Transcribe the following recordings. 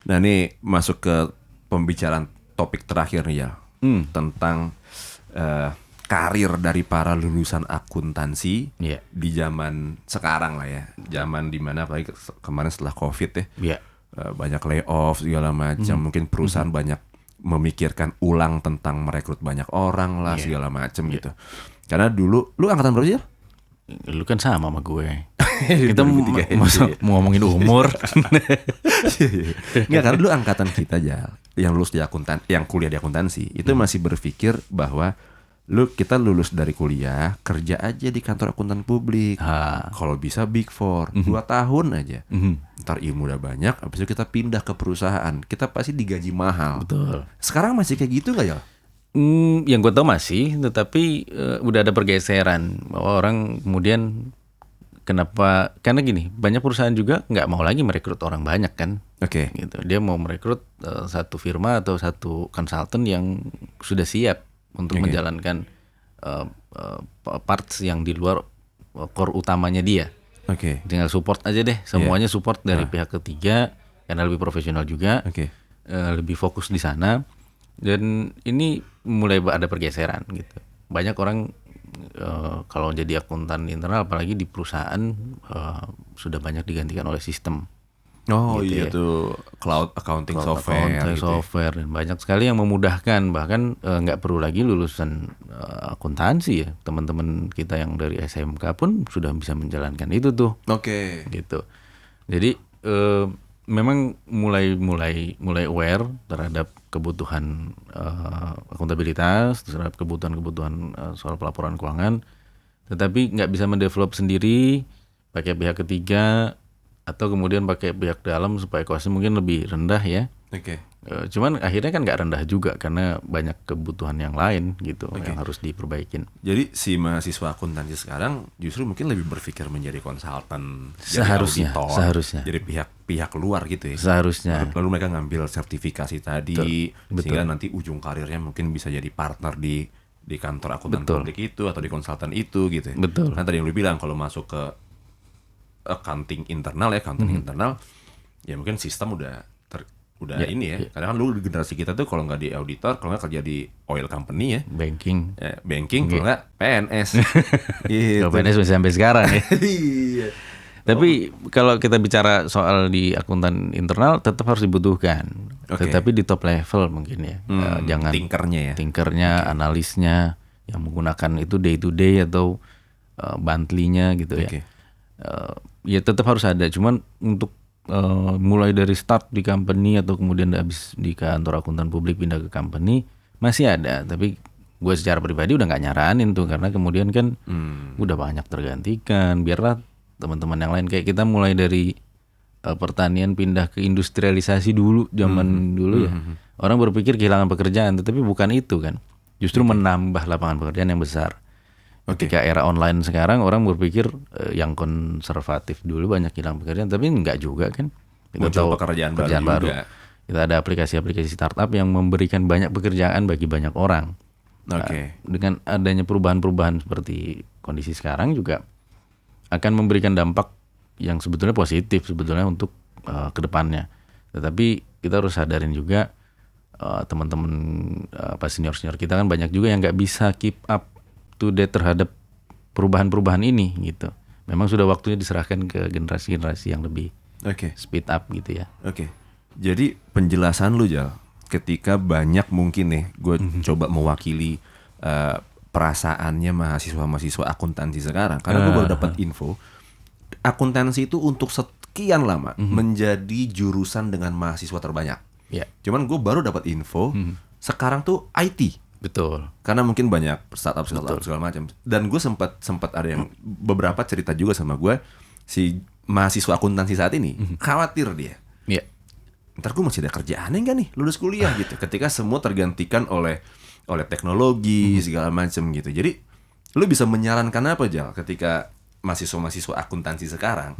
Nah ini masuk ke pembicaraan topik terakhir nih ya, tentang karir dari para lulusan akuntansi Iya. di zaman sekarang lah ya, zaman dimana apalagi kemarin setelah COVID ya, Iya. banyak layoff segala macam, mungkin perusahaan banyak memikirkan ulang tentang merekrut banyak orang lah segala macam gitu. Karena dulu lu angkatan berapa sih? Lu kan sama gue. 2003 Kita mau ngomongin umur. Nggak, karena dulu angkatan kita aja yang lulus di yang kuliah di akuntansi itu masih berpikir bahwa kita lulus dari kuliah kerja aja di kantor akuntan publik. Kalau bisa Big Four 2 tahun aja. Ntar ilmu udah banyak, habis itu kita pindah ke perusahaan, kita pasti digaji mahal. Betul. Sekarang masih kayak gitu nggak ya? Yang gue tahu masih, tetapi udah ada pergeseran bahwa orang kemudian karena gini, banyak perusahaan juga nggak mau lagi merekrut orang banyak kan. Oke. Gitu. Dia mau merekrut satu firma atau satu konsultan yang sudah siap untuk menjalankan parts yang di luar core utamanya dia. Oke. Tinggal support aja deh, semuanya support dari pihak ketiga karena lebih profesional juga, lebih fokus di sana. Dan ini mulai ada pergeseran gitu. Banyak orang kalau jadi akuntan internal, apalagi di perusahaan, sudah banyak digantikan oleh sistem. Oh Gitu iya ya. tuh cloud accounting software gitu. Software, dan banyak sekali yang memudahkan. Bahkan nggak perlu lagi lulusan akuntansi ya. Teman-teman kita yang dari SMK pun sudah bisa menjalankan itu tuh. Oke. Gitu. Jadi memang mulai aware terhadap kebutuhan akuntabilitas, terhadap kebutuhan soal pelaporan keuangan, tetapi nggak bisa mendevelop sendiri, pakai pihak ketiga atau kemudian pakai pihak dalam supaya kosnya mungkin lebih rendah ya. Oke. Cuman akhirnya kan nggak rendah juga karena banyak kebutuhan yang lain gitu yang harus diperbaikin. Jadi si mahasiswa akuntansi sekarang justru mungkin lebih berpikir menjadi konsultan, Seharusnya, jadi auditor, seharusnya. jadi pihak luar gitu ya. Seharusnya. Lalu mereka ngambil sertifikasi tadi, sehingga nanti ujung karirnya mungkin bisa jadi partner di kantor akuntan publik itu atau di konsultan itu gitu ya. Betul. Kan tadi yang lu bilang kalau masuk ke accounting internal ya, internal, ya mungkin sistem udah ini ya. Karena kan lu di generasi kita tuh kalau nggak di auditor, kalau nggak kerja di oil company ya, Banking. kalau nggak PNS. Gitu. Kalau PNS masih sampai sekarang ya. Iya. Tapi kalau kita bicara soal di akuntan internal tetap harus dibutuhkan. Tetapi di top level mungkin ya. Jangan tinkernya, analisnya yang menggunakan itu day to day atau monthly-nya gitu ya. Ya tetap harus ada. Cuman untuk mulai dari start di company atau kemudian habis di kantor akuntan publik pindah ke company masih ada. Tapi gue secara pribadi udah nggak nyaranin tuh karena kemudian kan udah banyak tergantikan. Biarlah teman-teman yang lain kayak kita mulai dari pertanian pindah ke industrialisasi dulu zaman dulu ya. Orang berpikir kehilangan pekerjaan, tetapi bukan itu kan. Justru menambah lapangan pekerjaan yang besar. Ketika era online sekarang orang berpikir yang konservatif dulu banyak hilang pekerjaan, tapi enggak juga kan. Kita tahu pekerjaan baru. Kita ada aplikasi-aplikasi startup yang memberikan banyak pekerjaan bagi banyak orang. Dengan adanya perubahan-perubahan seperti kondisi sekarang juga akan memberikan dampak yang sebetulnya positif sebetulnya untuk kedepannya. Tetapi kita harus sadarin juga teman-teman senior-senior kita kan banyak juga yang nggak bisa keep up to date terhadap perubahan-perubahan ini gitu. Memang sudah waktunya diserahkan ke generasi-generasi yang lebih speed up gitu ya. Jadi penjelasan lu Jal, ketika banyak mungkin nih gue coba mewakili perasaannya mahasiswa-mahasiswa akuntansi sekarang, karena gue baru dapat info akuntansi itu untuk sekian lama menjadi jurusan dengan mahasiswa terbanyak. Cuman gue baru dapat info sekarang tuh IT. Betul. Karena mungkin banyak startup segala macam. Dan gue sempat ada yang beberapa cerita juga sama gue, si mahasiswa akuntansi saat ini khawatir dia. Ntar gue masih ada kerjaannya nggak nih lulus kuliah gitu. Ketika semua tergantikan oleh teknologi segala macam gitu. Jadi lu bisa menyarankan apa Jal ketika mahasiswa akuntansi sekarang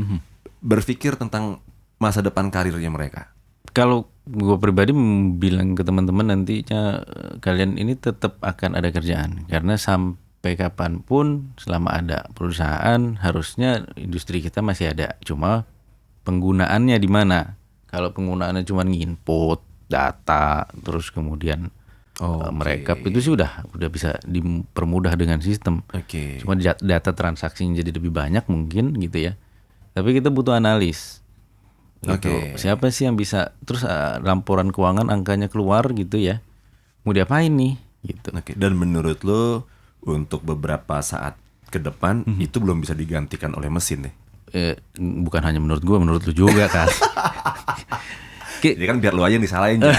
berpikir tentang masa depan karirnya mereka? Kalau gue pribadi bilang ke teman-teman nantinya kalian ini tetap akan ada kerjaan karena sampai kapanpun selama ada perusahaan harusnya industri kita masih ada. Cuma penggunaannya di mana Kalau penggunaannya cuma nginput data, terus kemudian merekap, itu sih udah bisa dipermudah dengan sistem. Cuma data transaksinya jadi lebih banyak mungkin gitu ya. Tapi kita butuh analis. Gitu. Siapa sih yang bisa terus laporan keuangan angkanya keluar gitu ya. Mau diapain nih gitu. Dan menurut lo untuk beberapa saat ke depan itu belum bisa digantikan oleh mesin deh? Bukan hanya menurut gue, menurut lu juga kan. Jadi kan biar lu aja yang disalahin ya.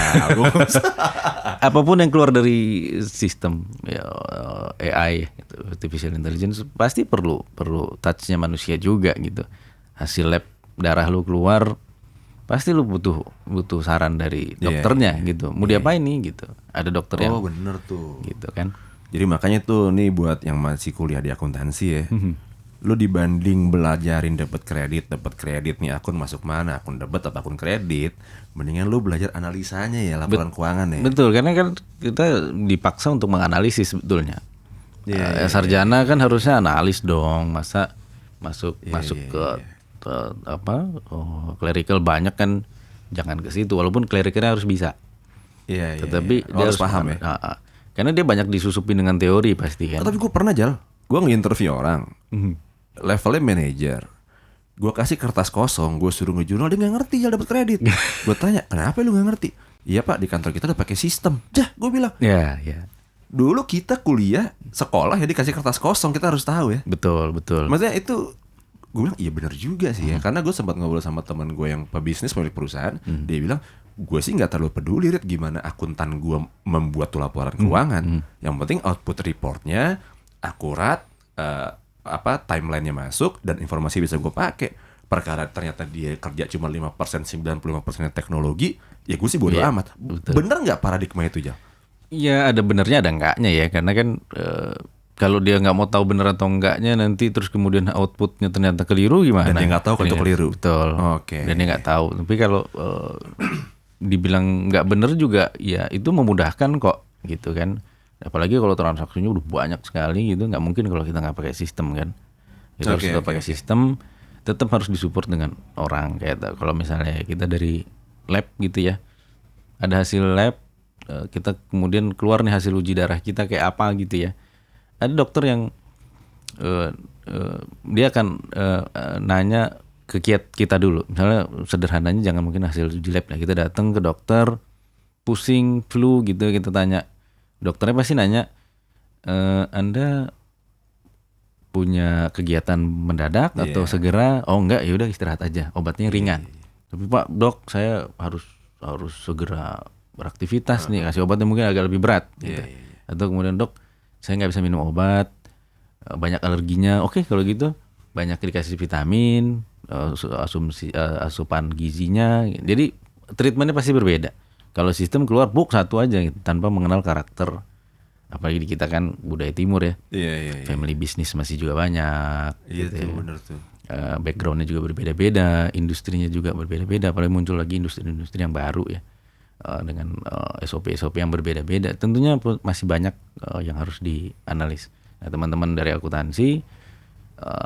Apapun yang keluar dari sistem ya, AI, artificial intelligence, pasti perlu touch-nya manusia juga gitu. Hasil lab darah lu keluar, pasti lu butuh saran dari dokternya gitu. Mau diapain nih gitu. Ada dokter yang bener tuh. Gitu kan. Jadi makanya tuh nih buat yang masih kuliah di akuntansi ya. Lu dibanding belajarin dapat kredit nih akun masuk mana, akun debit atau akun kredit, mendingan lu belajar analisanya ya, laporan keuangan ya. Betul, karena kan kita dipaksa untuk menganalisis sebetulnya. Sarjana kan harusnya analis dong, masa masuk ke clerical banyak kan, jangan ke situ, walaupun clericalnya harus bisa. Tetapi dia harus paham ya. Karena dia banyak disusupin dengan teori pasti kan. Tapi gue pernah gue nge-interview orang. Levelnya manajer, gue kasih kertas kosong, gue suruh ngejurnal, dia nggak ngerti dapat kredit. Gue tanya, kenapa lu nggak ngerti? Iya pak, di kantor kita udah pakai sistem. Gue bilang. Iya. Dulu kita kuliah sekolah ya dikasih kertas kosong, kita harus tahu ya. Betul. Maksudnya itu, gue bilang iya benar juga sih ya. Karena gue sempat ngobrol sama teman gue yang pebisnis pemilik perusahaan, dia bilang, gue sih nggak terlalu peduli gimana akuntan gue membuat tuh laporan keuangan. Yang penting output reportnya akurat. Timelinenya masuk dan informasi bisa gue pakai. Perkara ternyata dia kerja cuma 5%, 95% teknologi, ya gue sih bodo amat. Betul. Bener nggak paradigma itu, Jal? Iya, ada benernya ada enggaknya ya, karena kan kalau dia nggak mau tahu bener atau enggaknya, nanti terus kemudian outputnya ternyata keliru gimana? Dan dia nggak tahu kalau itu keliru. Betul. Dan dia nggak tahu. Tapi kalau dibilang nggak bener juga, ya itu memudahkan kok, gitu kan. Apalagi kalau transaksinya udah banyak sekali gitu, nggak mungkin kalau kita nggak pakai sistem kan. Kita harus pakai sistem, tetap harus disupport dengan orang. Kayak kalau misalnya kita dari lab gitu ya, ada hasil lab, kita kemudian keluar nih hasil uji darah kita kayak apa gitu ya. Ada dokter yang dia akan nanya ke kita dulu. Misalnya sederhananya jangan mungkin hasil uji lab lah. Kita datang ke dokter, pusing, flu gitu, kita tanya. Dokternya pasti nanya, Anda punya kegiatan mendadak atau segera? Oh enggak, ya udah istirahat aja, obatnya ringan. Tapi Pak Dok, saya harus segera beraktivitas nih, kasih obatnya mungkin agak lebih berat. Gitu. Atau kemudian Dok, saya nggak bisa minum obat, banyak alerginya. Oke, kalau gitu banyak dikasih vitamin, asupan gizinya. Jadi treatmentnya pasti berbeda. Kalau sistem keluar book satu aja gitu, tanpa mengenal karakter. Apalagi di kita kan budaya timur ya. Family business masih juga banyak. Iya gitu tuh, benar tuh. Backgroundnya juga berbeda-beda, industrinya juga berbeda-beda. Apalagi muncul lagi industri-industri yang baru ya, dengan SOP-SOP yang berbeda-beda. Tentunya masih banyak yang harus dianalis. Nah, teman-teman dari akuntansi,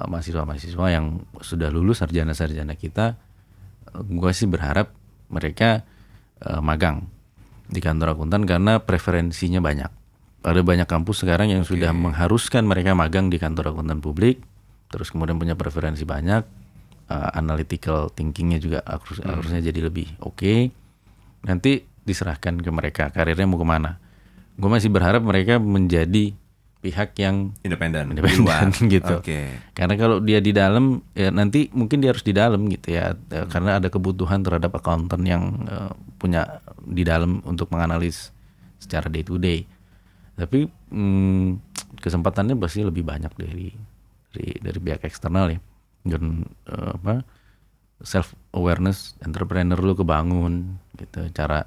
mahasiswa-mahasiswa yang sudah lulus, sarjana-sarjana kita, gue sih berharap mereka magang di kantor akuntan karena preferensinya banyak. Ada banyak kampus sekarang yang sudah mengharuskan mereka magang di kantor akuntan publik, terus kemudian punya preferensi banyak, analytical thinkingnya juga harusnya jadi lebih oke. Nanti diserahkan ke mereka, karirnya mau kemana. Gue masih berharap mereka menjadi pihak yang independen gitu. Karena kalau dia di dalam, ya nanti mungkin dia harus di dalam gitu ya, karena ada kebutuhan terhadap akuntan yang punya di dalam untuk menganalis secara day to day. Tapi kesempatannya pasti lebih banyak dari pihak eksternal ya. Dan self awareness entrepreneur lu kebangun gitu, cara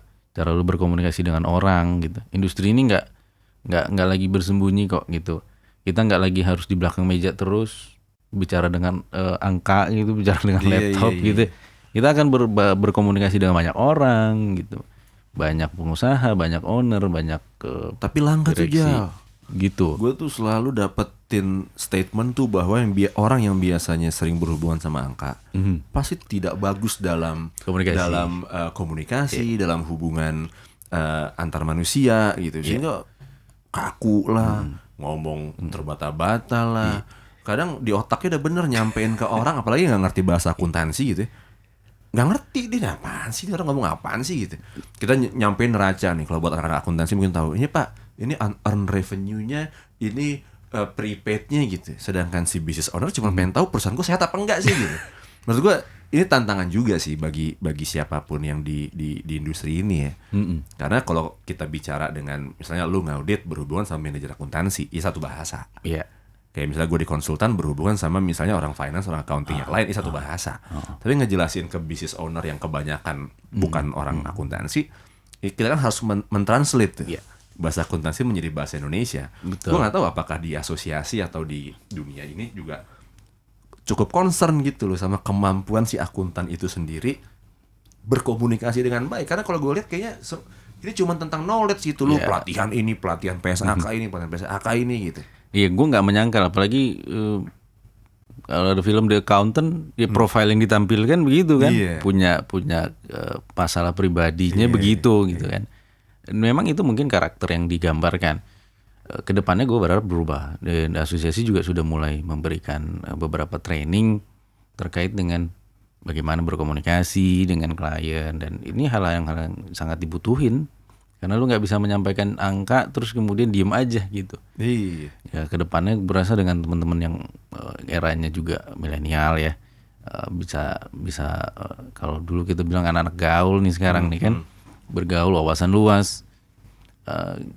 lu berkomunikasi dengan orang gitu. Industri ini nggak lagi bersembunyi kok gitu. Kita nggak lagi harus di belakang meja terus bicara dengan angka gitu, bicara dengan laptop gitu. Kita akan berkomunikasi dengan banyak orang gitu. Banyak pengusaha, banyak owner, banyak tapi langka tuh Jal. Gitu. Gue tuh selalu dapat statement tuh bahwa orang yang biasanya sering berhubungan sama angka pasti tidak bagus dalam komunikasi, dalam hubungan antar manusia gitu. Sehingga kaku lah, ngomong terbata-bata lah. Kadang di otaknya udah bener nyampein ke orang, apalagi nggak ngerti bahasa akuntansi gitu. Nggak ngerti dia apaan sih, dia orang ngomong apaan sih gitu. Kita nyampein neraca nih, kalau buat anak akuntansi mungkin tahu. Ini Pak, ini unearned revenue-nya, ini prepaid-nya gitu. Sedangkan si business owner cuma pengen tahu perusahaan gue sehat apa enggak sih gitu. Menurut gue ini tantangan juga sih bagi siapapun yang di industri ini ya. Karena kalau kita bicara dengan misalnya lu ngaudit berhubungan sama manajer akuntansi, ya satu bahasa. Iya. Kayak misalnya gue di konsultan berhubungan sama misalnya orang finance, orang accounting yang lain, ini satu bahasa. Tapi ngejelasin ke business owner yang kebanyakan bukan orang akuntansi, ya kita kan harus mentranslate tuh. Bahasa akuntansi menjadi bahasa Indonesia. Gue nggak tahu apakah di asosiasi atau di dunia ini juga cukup concern gitu loh sama kemampuan si akuntan itu sendiri berkomunikasi dengan baik. Karena kalau gue lihat kayaknya ini cuma tentang knowledge gitu loh, pelatihan ini, pelatihan PSAK ini, pelatihan PSAK ini gitu. Iya, gue nggak menyangkal, apalagi kalau ada film The Accountant, ya profile yang ditampilkan begitu kan, punya masalah pribadinya begitu gitu kan. Memang itu mungkin karakter yang digambarkan. Kedepannya gue berharap berubah, dan asosiasi juga sudah mulai memberikan beberapa training terkait dengan bagaimana berkomunikasi dengan klien, dan ini hal yang sangat dibutuhin. Karena lu nggak bisa menyampaikan angka terus kemudian diem aja gitu. Iya. Ya kedepannya berasa dengan teman-teman yang eranya juga milenial ya, bisa kalau dulu kita bilang anak-anak gaul nih sekarang nih kan, bergaul, wawasan luas.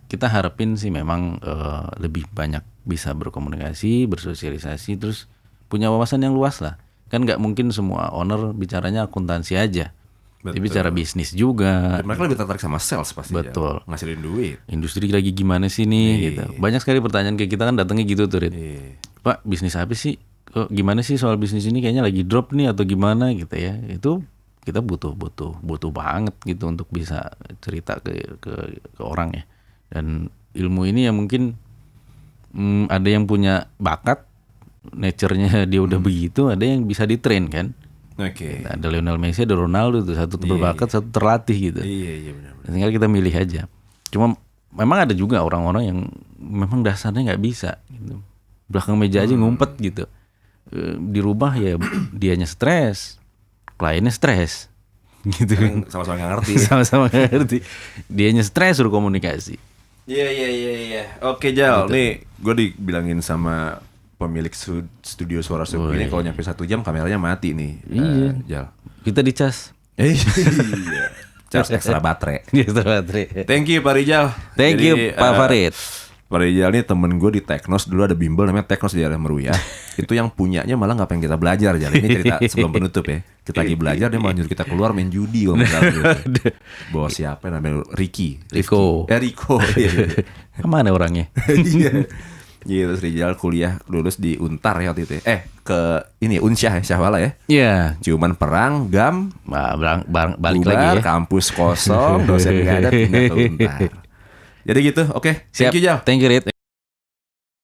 Kita harapin sih memang lebih banyak bisa berkomunikasi, bersosialisasi, terus punya wawasan yang luas lah. Kan nggak mungkin semua owner bicaranya akuntansi aja. Dia bicara bisnis juga. Dan mereka lebih tertarik sama sales pasti. Betul. Ya, ngasilin duit. Industri lagi gimana sih nih gitu. Banyak sekali pertanyaan kayak kita kan datangnya gitu tuh, Rit. Pak, bisnis apa sih? Kok gimana sih soal bisnis ini, kayaknya lagi drop nih atau gimana gitu ya. Itu kita butuh banget gitu untuk bisa cerita ke orang ya. Dan ilmu ini ya mungkin ada yang punya bakat, nature-nya dia udah begitu, ada yang bisa di-train kan. Oke. Ada Lionel Messi, ada Ronaldo tuh, satu berbakat, satu terlatih gitu. Iya benar. Tinggal kita milih aja. Cuma memang ada juga orang-orang yang memang dasarnya nggak bisa gitu. Belakang meja aja ngumpet gitu. Dirubah ya dianya stres, kliennya stres gitu kan. Sama-sama nggak ngerti. Sama-sama nggak ngerti. Dianya stres suruh komunikasi. Iya. Oke Jal, nih gue dibilangin sama pemilik studio Suara Sub ini kalau nyampe 1 jam kameranya mati nih. Iya. Jal. Kita dicas. Iya. Cas ekstra baterai. Thank you Pak Rijal. Thank you Pak Farid. Pak Rijal nih temen gue di Teknos, dulu ada bimbel namanya Teknos di daerah Meruya. Itu yang punyanya malah nggak pengen kita belajar Jal. Ini cerita sebelum penutup ya. Kita lagi belajar, dia malah nyuruh kita keluar main judi. Bawa siapa namanya? Riko. Kemana orangnya? Gitu, Rijal kuliah lulus di Untar ya waktu itu. Ke ini Unsyah ya, Syahwala ya. Iya. Cuman perang, gam, balik bubar, lagi ya. Kampus kosong, dosen nggak ada, pindah ke Untar. Jadi gitu, oke. Thank you Jal. Thank you Rit.